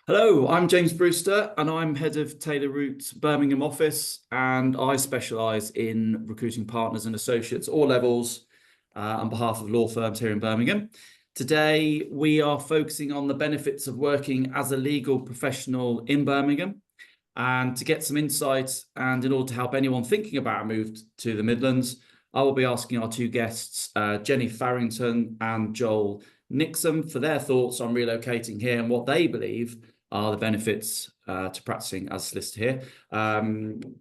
Hello, I'm James Brewster and I'm head of Taylor Root's Birmingham office, and I specialise in recruiting partners and associates, all levels, on behalf of law firms here in Birmingham. Today, we are focusing on the benefits of working as a legal professional in Birmingham. And to get some insight and in order to help anyone thinking about a move to the Midlands, I will be asking our two guests, Jenny Farrington and Joel Nixon, for their thoughts on relocating here and what they believe are the benefits to practicing as a solicitor here.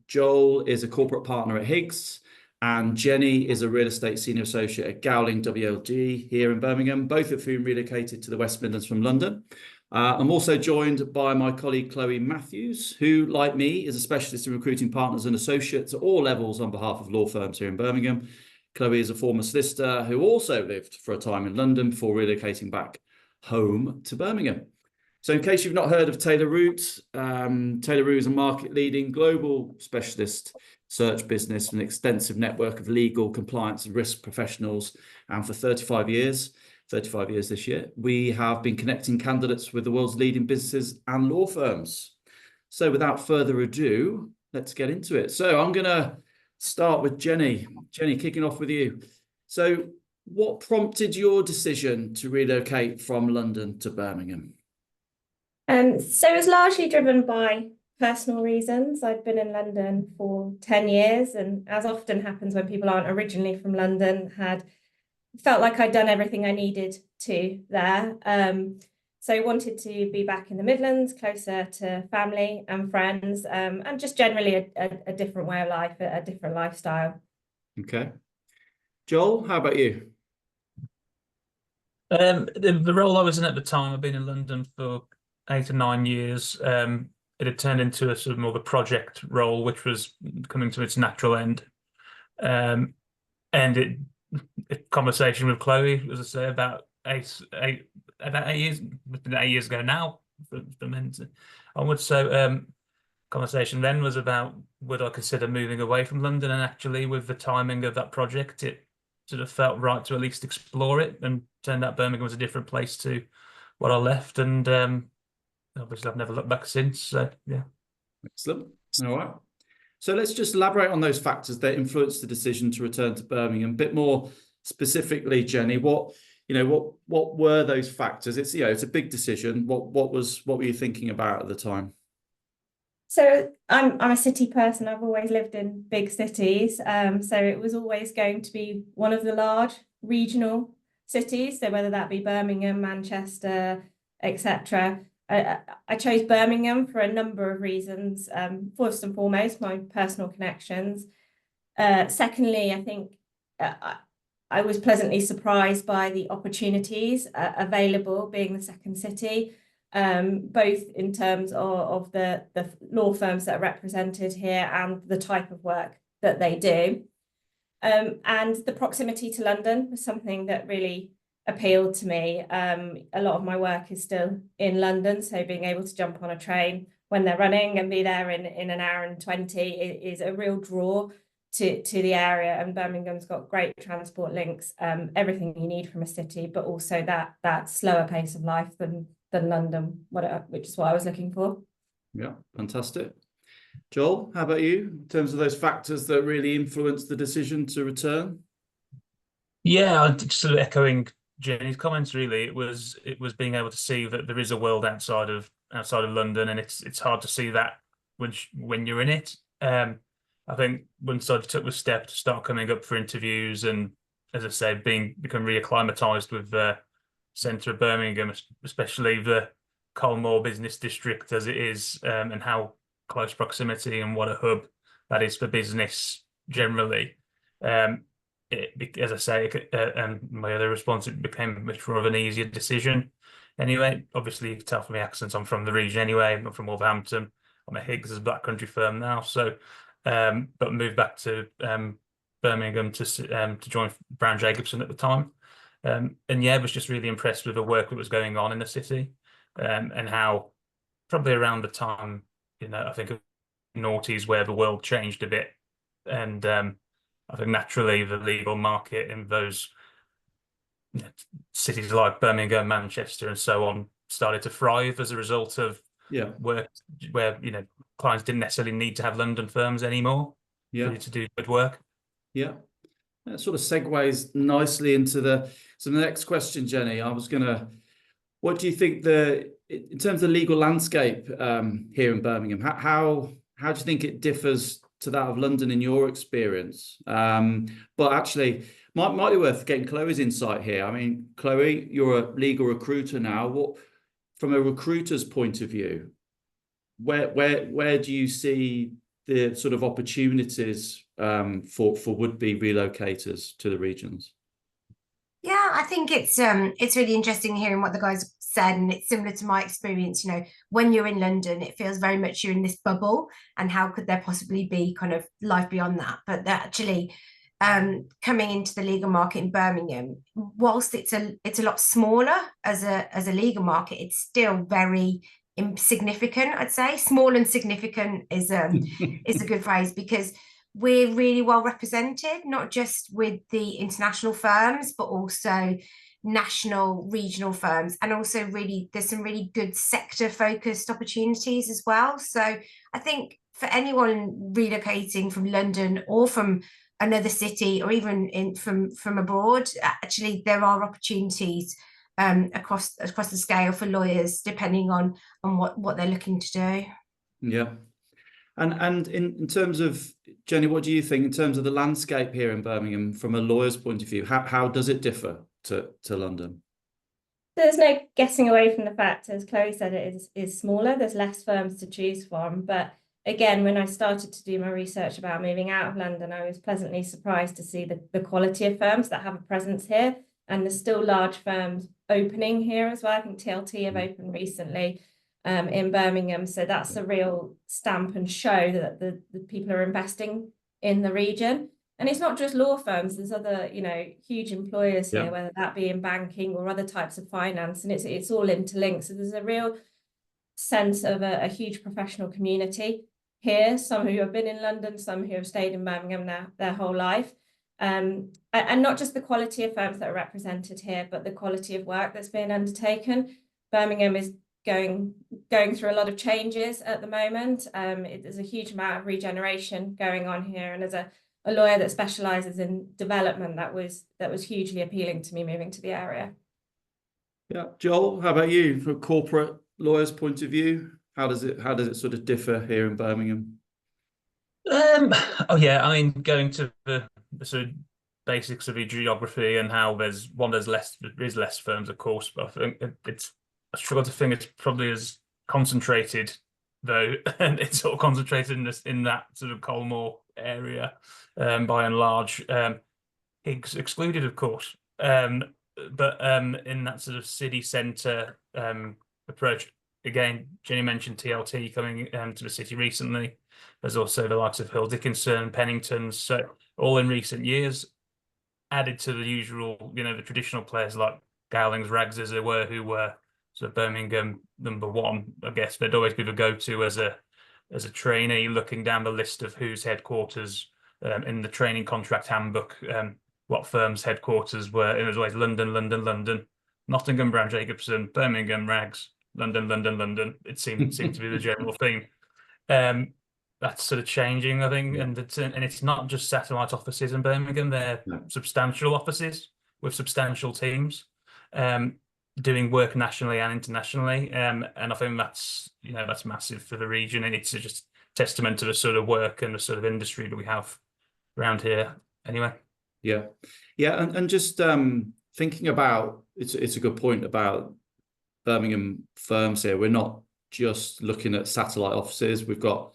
Joel is a corporate partner at Higgs, and Jenny is a real estate senior associate at Gowling WLG here in Birmingham, both of whom relocated to the West Midlands from London. I'm also joined by my colleague Chloe Matthews, who, like me, is a specialist in recruiting partners and associates at all levels on behalf of law firms here in Birmingham. Chloe is a former solicitor who also lived for a time in London before relocating back home to Birmingham. So in case you've not heard of Taylor Root, Taylor Root is a market-leading global specialist search business with an extensive network of legal, compliance and risk professionals. And for 35 years this year, we have been connecting candidates with the world's leading businesses and law firms. So without further ado, let's get into it. So I'm going to start with Jenny. Jenny, kicking off with you. So what prompted your decision to relocate from London to Birmingham? So it was largely driven by personal reasons. I'd been in London for 10 years, and as often happens when people aren't originally from London, had felt like I'd done everything I needed to there. So I wanted to be back in the Midlands, closer to family and friends, and just generally a different way of life, a different lifestyle. Okay. Joel, how about you? The role I was in at the time, I've been in London for 8 or 9 years. It had turned into a sort of more of a project role, which was coming to its natural end. And a conversation with Chloe, as I say, about eight years ago now. Onwards. So conversation then was about would I consider moving away from London, and actually with the timing of that project, it sort of felt right to at least explore it, and turned out Birmingham was a different place to what I left, and obviously I've never looked back since. So yeah. Excellent. All right. So let's just elaborate on those factors that influenced the decision to return to Birmingham. A bit more specifically, Jenny, what were those factors? It's it's a big decision. What were you thinking about at the time? So I'm a city person. I've always lived in big cities. So it was always going to be one of the large regional cities. So whether that be Birmingham, Manchester, etc. I chose Birmingham for a number of reasons. First and foremost, my personal connections. Secondly, I think I was pleasantly surprised by the opportunities available being the second city, both in terms of the law firms that are represented here and the type of work that they do. And the proximity to London was something that really appealed to me. A lot of my work is still in London, so being able to jump on a train when they're running and be there in an hour and 20 is a real draw to the area. And Birmingham's got great transport links, everything you need from a city, but also that slower pace of life than London, which is what I was looking for. Yeah, fantastic. Joel, how about you in terms of those factors that really influenced the decision to return? Yeah, I'm just sort of echoing Jenny's comments. Really, it was being able to see that there is a world outside of London, and it's hard to see that when you're in it. I think once I took the step to start coming up for interviews, and as I said, become reacclimatized with the centre of Birmingham, especially the Colmore business district as it is, and how close proximity and what a hub that is for business generally. As I say, and my other response, it became much more of an easier decision. Anyway, obviously you can tell from the accents I'm from the region anyway. I'm from Wolverhampton. I'm a Higgs as a black country firm now. So, but moved back to Birmingham to join Brown Jacobson at the time. And yeah, I was just really impressed with the work that was going on in the city, and how probably around the time, I think of noughties where the world changed a bit, and I think naturally the legal market in those cities like Birmingham, Manchester, and so on started to thrive as a result of Yeah. work where, clients didn't necessarily need to have London firms anymore for Yeah. you to do good work. Yeah. That sort of segues nicely into the next question, Jenny. What do you think in terms of legal landscape here in Birmingham, how do you think it differs to that of London in your experience? But actually, might be worth getting Chloe's insight here. I mean, Chloe, you're a legal recruiter now. From a recruiter's point of view, where do you see the sort of opportunities for would-be relocators to the regions? Yeah, I think it's really interesting hearing what the guys said, and it's similar to my experience. When you're in London, it feels very much you're in this bubble, and how could there possibly be kind of life beyond that? But that actually, coming into the legal market in Birmingham, whilst it's a lot smaller as a legal market, it's still very insignificant. I'd say small and significant is a good phrase, because we're really well represented, not just with the international firms, but also national, regional firms. And also really, there's some really good sector focused opportunities as well. So I think for anyone relocating from London or from another city, or even from abroad, actually there are opportunities across the scale for lawyers, depending on what they're looking to do. Yeah. And in terms of, Jenny, what do you think in terms of the landscape here in Birmingham from a lawyer's point of view? How does it differ to London? There's no getting away from the fact, as Chloe said, it is smaller. There's less firms to choose from. But again, when I started to do my research about moving out of London, I was pleasantly surprised to see the quality of firms that have a presence here. And there's still large firms opening here as well. I think TLT have opened recently in Birmingham. So that's a real stamp and show that the people are investing in the region. And it's not just law firms. There's other, huge employers here, whether that be in banking or other types of finance, and it's all interlinked. So there's a real sense of a huge professional community here. Some who have been in London, some who have stayed in Birmingham their whole life. And not just the quality of firms that are represented here, but the quality of work that's being undertaken. Birmingham is going through a lot of changes at the moment. There's a huge amount of regeneration going on here, and as a lawyer that specialises in development, that was hugely appealing to me moving to the area. Yeah, Joel, how about you? From a corporate lawyer's point of view, how does it sort of differ here in Birmingham? Oh yeah, I mean, going to the sort of basics of your geography and how there is less firms, of course, but I think I struggle to think it's probably as concentrated, though, and it's sort of concentrated in that sort of Colmore area, by and large. Higgs excluded, of course, but in that sort of city centre approach. Again, Jenny mentioned TLT coming to the city recently. There's also the likes of Hill Dickinson, Pennington, so all in recent years, added to the usual, the traditional players like Gowling's Rags, as it were, who were sort of Birmingham #1. I guess they'd always be the go-to as a trainee, looking down the list of whose headquarters in the training contract handbook, what firms' headquarters were. It was always London, London, London, Nottingham, Brown Jacobson, Birmingham, Rags, London, London, London. It seemed to be the general theme. That's sort of changing, I think, and it's not just satellite offices in Birmingham. They're substantial offices with substantial teams, doing work nationally and internationally, and I think that's massive for the region, and it's just testament to the sort of work and the sort of industry that we have around here. Anyway, and just thinking about it's a good point about Birmingham firms here. We're not just looking at satellite offices. We've got,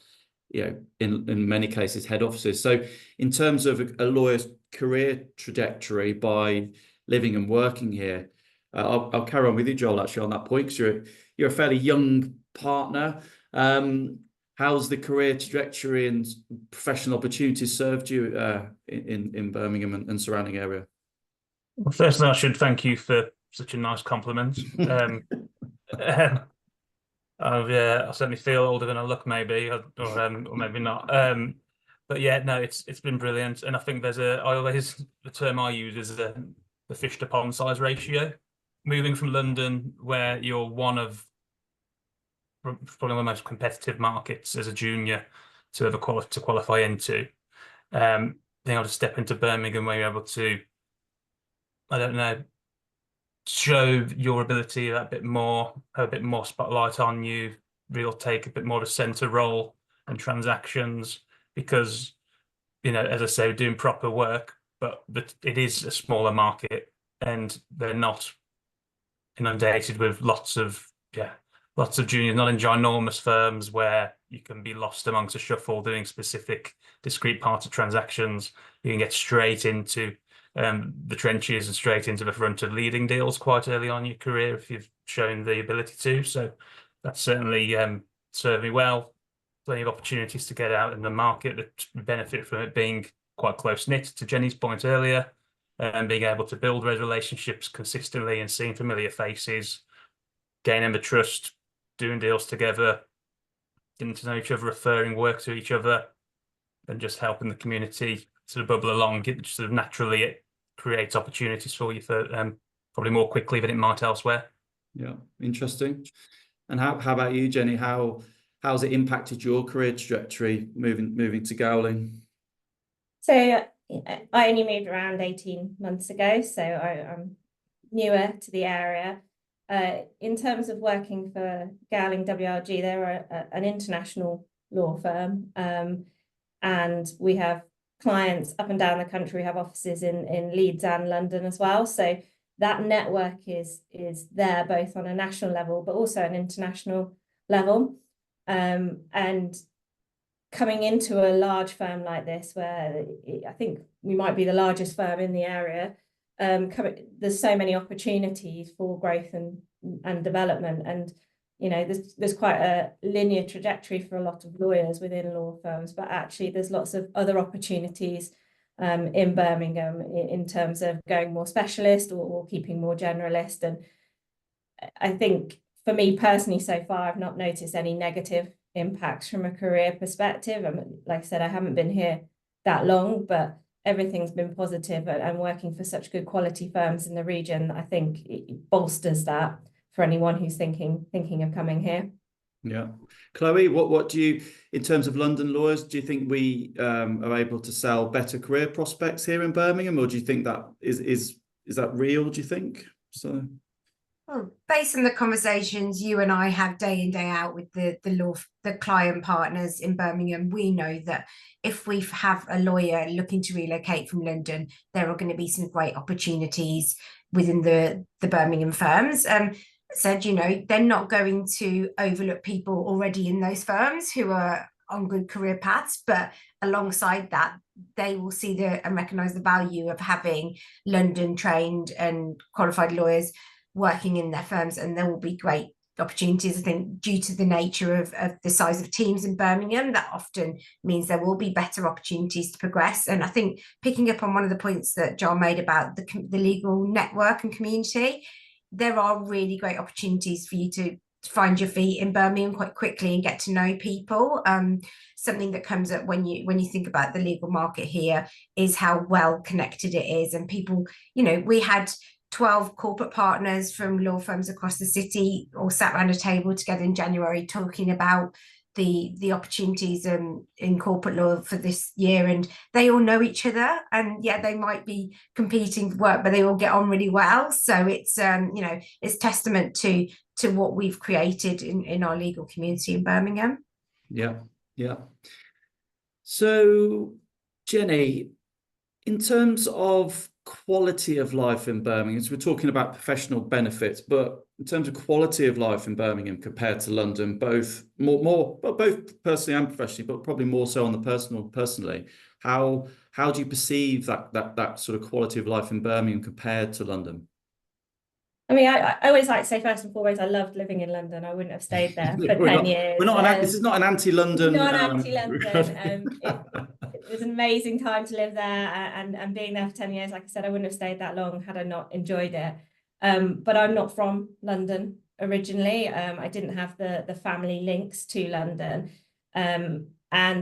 in many cases, head offices. So in terms of a lawyer's career trajectory by living and working here, I'll carry on with you, Joel, actually, on that point, because you're a fairly young partner. How's the career trajectory and professional opportunities served you in Birmingham and surrounding area? Well, firstly, I should thank you for such a nice compliment. I certainly feel older than I look, maybe, or maybe not. But yeah, no, it's been brilliant, and I think the term I use is the fish to pond size ratio. Moving from London, where you're one of probably one of the most competitive markets as a junior to ever qualify into. Being able to step into Birmingham where you're able to, I don't know, show your ability a bit more, have a bit more spotlight on you, really take a bit more of a centre role and transactions, because, you know, as I say, we're doing proper work, but it is a smaller market and they're not inundated with lots of juniors, not in ginormous firms where you can be lost amongst a shuffle doing specific discrete parts of transactions. You can get straight into the trenches and straight into the front of leading deals quite early on in your career if you've shown the ability to. So that's certainly served me well. Plenty of opportunities to get out in the market that benefit from it being quite close-knit, to Jenny's point earlier, and being able to build those relationships consistently and seeing familiar faces, gaining the trust, doing deals together, getting to know each other, referring work to each other, and just helping the community sort of bubble along. It sort of naturally creates opportunities for you for probably more quickly than it might elsewhere. Yeah, interesting. And how about you, Jenny? How's it impacted your career trajectory moving to Gowling? So I only moved around 18 months ago, so I'm newer to the area. In terms of working for Gowling WLG, they're an international law firm, and we have clients up and down the country. We have offices in Leeds and London as well. So that network is there both on a national level, but also an international level. And coming into a large firm like this, where I think we might be the largest firm in the area, there's so many opportunities for growth and development, and you know there's quite a linear trajectory for a lot of lawyers within law firms, but actually there's lots of other opportunities in Birmingham in terms of going more specialist or keeping more generalist. And I think for me personally, so far I've not noticed any negative impacts from a career perspective. Like I said, I haven't been here that long, but everything's been positive, and working for such good quality firms in the region, I think it bolsters that for anyone who's thinking of coming here. Yeah. Chloe, what do you, in terms of London lawyers, do you think we are able to sell better career prospects here in Birmingham, or do you think that is that real, do you think? So well, based on the conversations you and I have day in, day out with the client partners in Birmingham, we know that if we have a lawyer looking to relocate from London, there are going to be some great opportunities within the Birmingham firms. Said, you know, they're not going to overlook people already in those firms who are on good career paths, but alongside that, they will see and recognise the value of having London trained and qualified lawyers working in their firms, and there will be great opportunities. I think due to the nature of the size of teams in Birmingham, that often means there will be better opportunities to progress. And I think picking up on one of the points that Joel made about the legal network and community, there are really great opportunities for you to find your feet in Birmingham quite quickly and get to know people. Something that comes up when you think about the legal market here is how well connected it is, and people, you know, we had 12 corporate partners from law firms across the city all sat around a table together in January talking about the opportunities in corporate law for this year, and they all know each other, and yeah, they might be competing for work, but they all get on really well. So it's you know, it's testament to what we've created in our legal community in Birmingham. yeah. So Jenny, in terms of quality of life in Birmingham, so we're talking about professional benefits, but in terms of quality of life in Birmingham compared to London, both both personally and professionally, but probably more so on the personally, how do you perceive that sort of quality of life in Birmingham compared to London? I mean, I always like to say, first and foremost, I loved living in London. I wouldn't have stayed there for 10 years. This is not an anti-London. Not anti-London. It was an amazing time to live there, and being there for 10 years, like I said, I wouldn't have stayed that long had I not enjoyed it. But I'm not from London originally. I didn't have the family links to London, and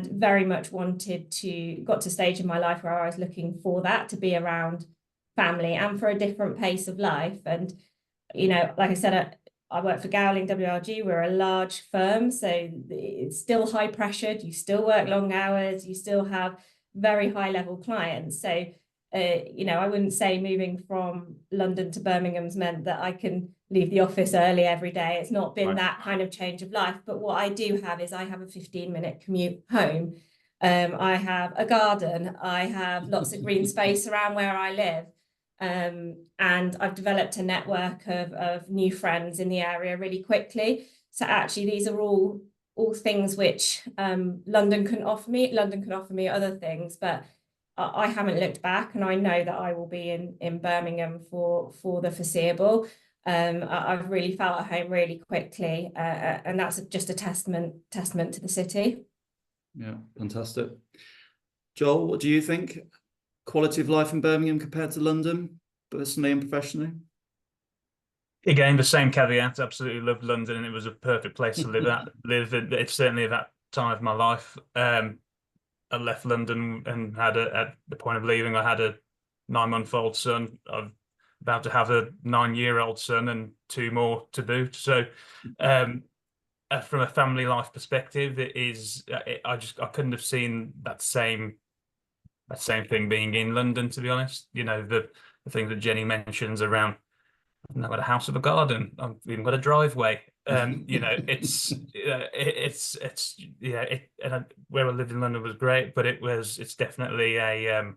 very much got to a stage in my life where I was looking for that, to be around family and for a different pace of life. And you know, like I said, I work for Gowling WLG. We're a large firm, so it's still high pressured. You still work long hours. You still have very high level clients. So, you know, I wouldn't say moving from London to Birmingham's meant that I can leave the office early every day. It's not been that kind of change of life. But what I do have is I have a 15-minute commute home. I have a garden. I have lots of green space around where I live. And I've developed a network of new friends in the area really quickly. So actually, these are all things which London can offer me. London can offer me other things, but I haven't looked back, and I know that I will be in Birmingham for the foreseeable. I've really felt at home really quickly, and that's just a testament to the city. Yeah, fantastic. Joel, what do you think? Quality of life in Birmingham compared to London, personally and professionally? Again, the same caveat. Absolutely loved London, and it was a perfect place to live. It's certainly at that time of my life. I left London and at the point of leaving, I had a 9-month-old son. I'm about to have a 9-year-old son and 2 more to boot. So, from a family life perspective, it is. I couldn't have seen that same thing being in London, to be honest. You know, the things that Jenny mentions around, I've got a house with a garden, I've even got a driveway. You know, where I lived in London was great, but it's definitely a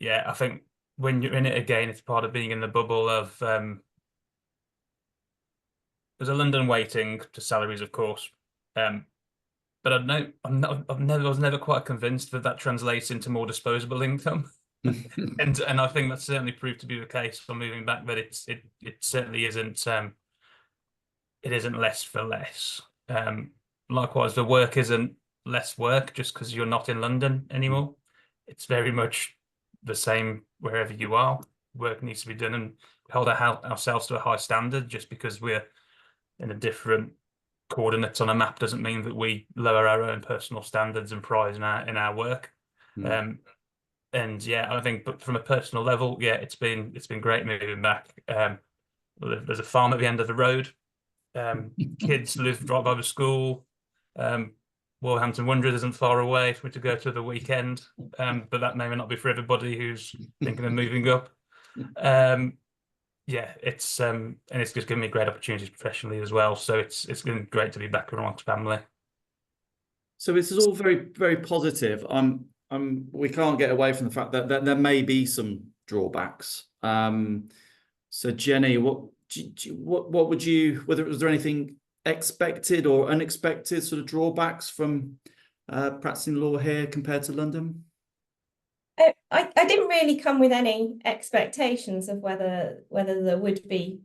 I think when you're in it again, it's part of being in the bubble of there's a London waiting to salaries, of course. But I was never quite convinced that translates into more disposable income, and I think that's certainly proved to be the case for moving back. But it certainly isn't. It isn't less for less. Likewise, the work isn't less work just because you're not in London anymore. It's very much the same wherever you are. Work needs to be done, and hold ourselves to a high standard. Just because we're in a different coordinates on a map doesn't mean that we lower our own personal standards and pride in our work. And yeah, I think, but from a personal level, yeah, it's been great moving back. There's a farm at the end of the road. Kids live right by the school. Wolverhampton Wanderers isn't far away for me to go to the weekend, but that may not be for everybody who's thinking of moving up. Yeah, it's and it's just given me great opportunities professionally as well. So it's been great to be back amongst family. So this is all very, very positive. We can't get away from the fact that there may be some drawbacks. So Jenny, what would you, was there anything expected or unexpected sort of drawbacks from practicing law here compared to London? I didn't really come with any expectations of whether there would be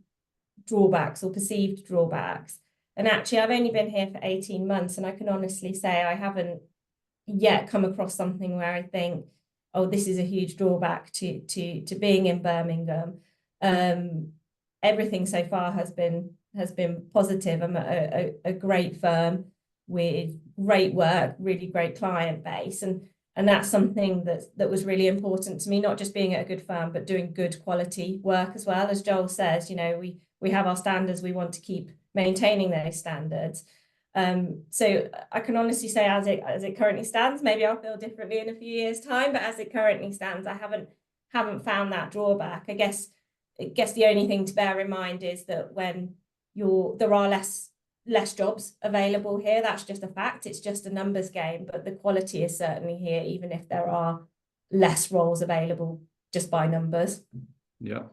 drawbacks or perceived drawbacks. And actually, I've only been here for 18 months, and I can honestly say I haven't yet come across something where I think, oh, this is a huge drawback to being in Birmingham. Everything so far has been positive. I'm a great firm with great work, really great client base, and that's something that was really important to me, not just being at a good firm, but doing good quality work as well. As Joel says, you know, we have our standards, we want to keep maintaining those standards. So I can honestly say, as it currently stands, maybe I'll feel differently in a few years' time, but as it currently stands, I haven't found that drawback. I guess the only thing to bear in mind is that when there are less jobs available here, that's just a fact. It's just a numbers game, but the quality is certainly here, even if there are less roles available just by numbers. Yeah.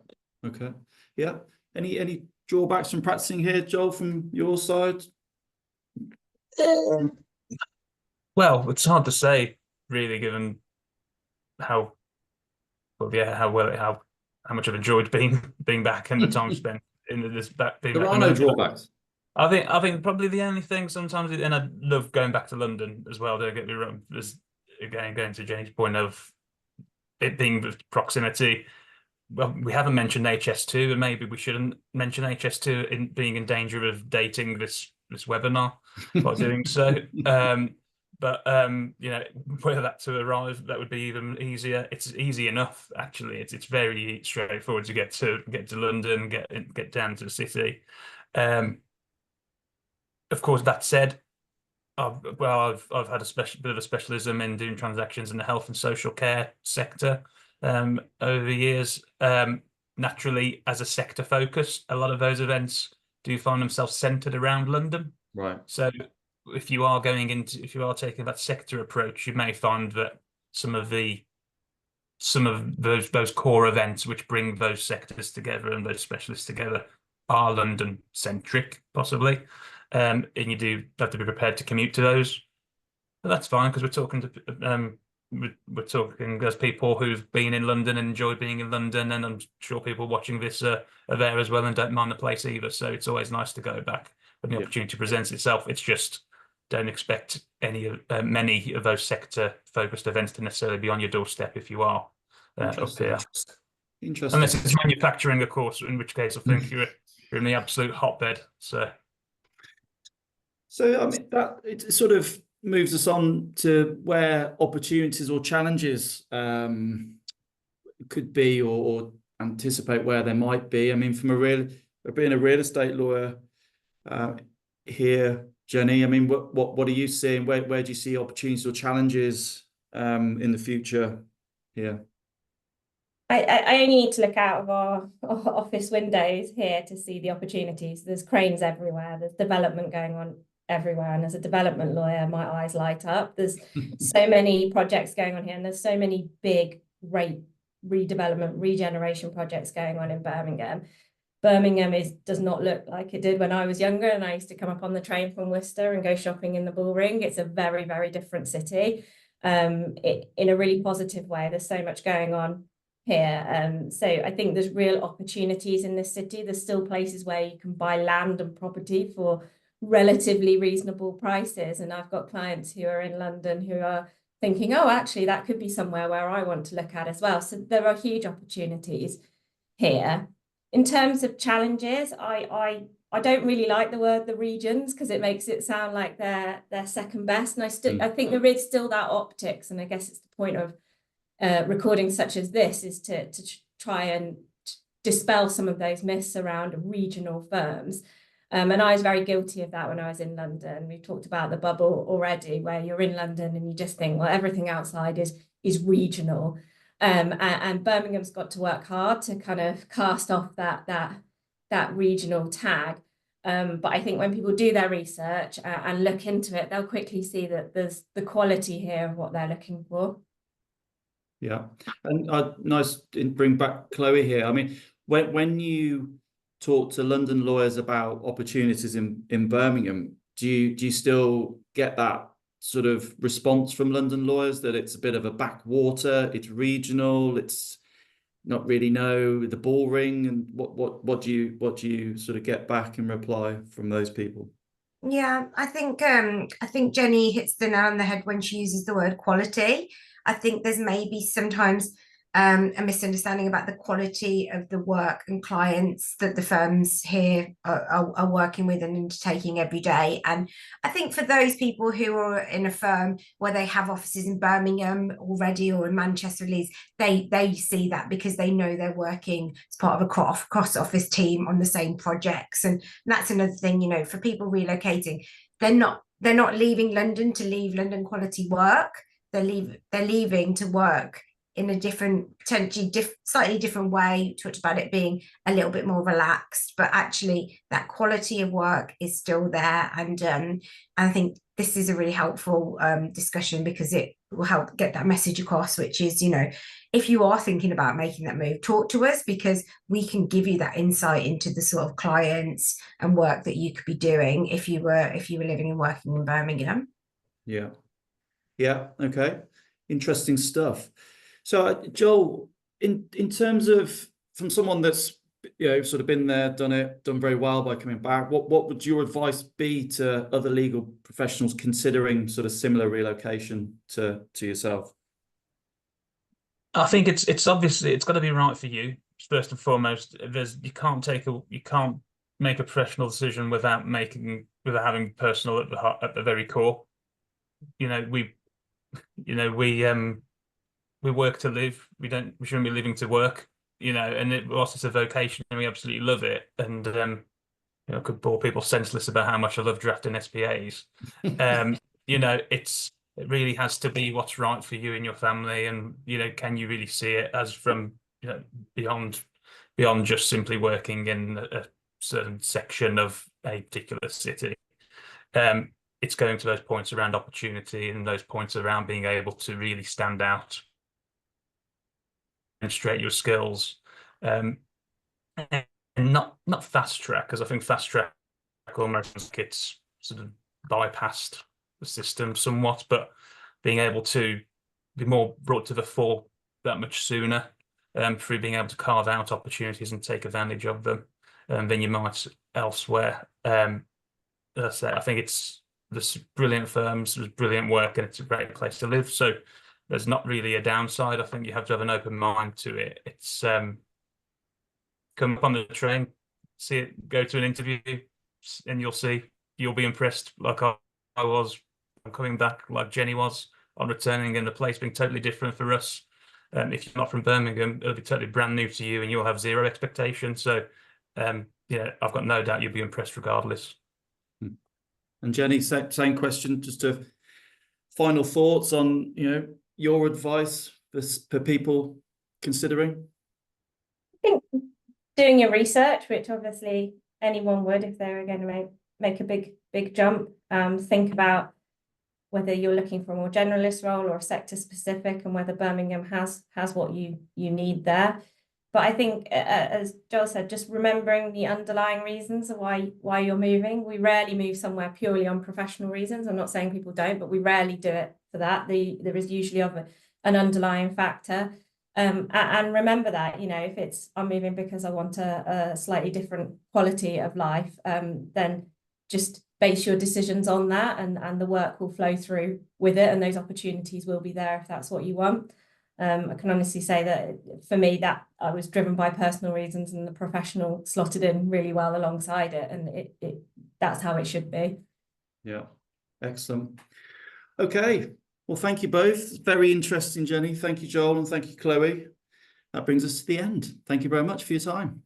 Okay. Yeah. Any drawbacks from practicing here, Joel, from your side? Well, it's hard to say, really, given how much I've enjoyed being back and the time spent in this back. There are no drawbacks. I think probably the only thing sometimes, and I love going back to London as well, don't get me wrong, there's, again, going to Jenny's point of it being the proximity. Well, we haven't mentioned HS2, and maybe we shouldn't mention HS2 in being in danger of dating this webinar by doing so. But you know, whether that to arrive, that would be even easier. It's easy enough, actually. It's very straightforward to get to London, get down to the city. Of course, that said, I've had a bit of a specialism in doing transactions in the health and social care sector over the years. Naturally, as a sector focus, a lot of those events do find themselves centered around London. Right. So if you are taking that sector approach, you may find that some of those core events which bring those sectors together and those specialists together are London centric, possibly. And you do have to be prepared to commute to those. But that's fine, because we're talking as people who've been in London and enjoy being in London, and I'm sure people watching this are there as well and don't mind the place either. So it's always nice to go back when the opportunity presents itself. It's just don't expect many of those sector-focused events to necessarily be on your doorstep if you are up here. Interesting. Unless it's manufacturing, of course, in which case I think you're in the absolute hotbed. So I mean, that it sort of moves us on to where opportunities or challenges could be, or anticipate where there might be. I mean, being a real estate lawyer here, Jenny, I mean, what are you seeing? Where do you see opportunities or challenges in the future here? I only need to look out of our office windows here to see the opportunities. There's cranes everywhere. There's development going on everywhere. And as a development lawyer, my eyes light up. There's so many projects going on here, and there's so many big rate redevelopment, regeneration projects going on in Birmingham. Birmingham does not look like it did when I was younger, and I used to come up on the train from Worcester and go shopping in the Bullring. It's a very, very different city in a really positive way. There's so much going on here. So I think there's real opportunities in this city. There's still places where you can buy land and property for relatively reasonable prices. And I've got clients who are in London who are thinking, oh, actually, that could be somewhere where I want to look at as well. So there are huge opportunities here. In terms of challenges, I don't really like the regions, because it makes it sound like they're second best. And I think there is still that optics, and I guess it's the point of recordings such as this, is to try and dispel some of those myths around regional firms. And I was very guilty of that when I was in London. We talked about the bubble already, where you're in London and you just think, well, everything outside is regional. And Birmingham's got to work hard to kind of cast off that regional tag. But I think when people do their research and look into it, they'll quickly see that there's the quality here of what they're looking for. Yeah, and nice to bring back Chloe here. I mean, when you talk to London lawyers about opportunities in Birmingham, do you still get that sort of response from London lawyers that it's a bit of a backwater, it's regional, it's not really know the Bullring? And what do you sort of get back in reply from those people? Yeah, I think Jenny hits the nail on the head when she uses the word quality. I think there's maybe sometimes a misunderstanding about the quality of the work and clients that the firms here are working with and undertaking every day. And I think for those people who are in a firm where they have offices in Birmingham already or in Manchester, Leeds, they see that because they know they're working as part of a cross-office team on the same projects. And that's another thing, you know, for people relocating, they're not leaving London to leave London quality work. They're leaving to work in a potentially slightly different way. We talked about it being a little bit more relaxed, but actually that quality of work is still there. And I think this is a really helpful discussion, because it will help get that message across, which is, you know, if you are thinking about making that move, talk to us, because we can give you that insight into the sort of clients and work that you could be doing if you were living and working in Birmingham. Yeah. Okay. Interesting stuff. So, Joel, in terms of, from someone that's, you know, sort of been there, done very well by coming back, what would your advice be to other legal professionals considering sort of similar relocation to yourself? I think it's obviously it's got to be right for you first and foremost. You can't make a professional decision without having personal at the very core. We work to live. We shouldn't be living to work, and whilst it's a vocation and we absolutely love it, and you know, could bore people senseless about how much I love drafting SPAs. You know, it really has to be what's right for you and your family, and you know, can you really see it as from, you know, beyond just simply working in a certain section of a particular city. It's going to those points around opportunity and those points around being able to really stand out, demonstrate your skills, and not fast track, because I think fast track almost gets sort of bypassed the system somewhat, but being able to be more brought to the fore that much sooner, through being able to carve out opportunities and take advantage of them than you might elsewhere. As I say, I think there's brilliant firms, there's brilliant work, and it's a great place to live. So there's not really a downside. I think you have to have an open mind to it. It's come up on the train, see it, go to an interview, and you'll be impressed like I was. I'm coming back like Jenny was on returning, and the place being totally different for us. If you're not from Birmingham, it'll be totally brand new to you, and you'll have zero expectation. So, yeah, I've got no doubt you'll be impressed regardless. And Jenny, same question. Just a final thoughts on, you know, your advice for people considering. I think doing your research, which obviously anyone would if they were going to make a big jump. Think about whether you're looking for a more generalist role or sector specific, and whether Birmingham has what you need there. But I think, as Joel said, just remembering the underlying reasons of why you're moving. We rarely move somewhere purely on professional reasons. I'm not saying people don't, but we rarely do it for that. There is usually an underlying factor. And remember that, you know, if it's I'm moving because I want a slightly different quality of life, then just base your decisions on that, and the work will flow through with it, and those opportunities will be there if that's what you want. I can honestly say that for me, that I was driven by personal reasons, and the professional slotted in really well alongside it, and that's how it should be. Yeah, excellent. Okay, well, thank you both. Very interesting, Jenny. Thank you, Joel, and thank you, Chloe. That brings us to the end. Thank you very much for your time.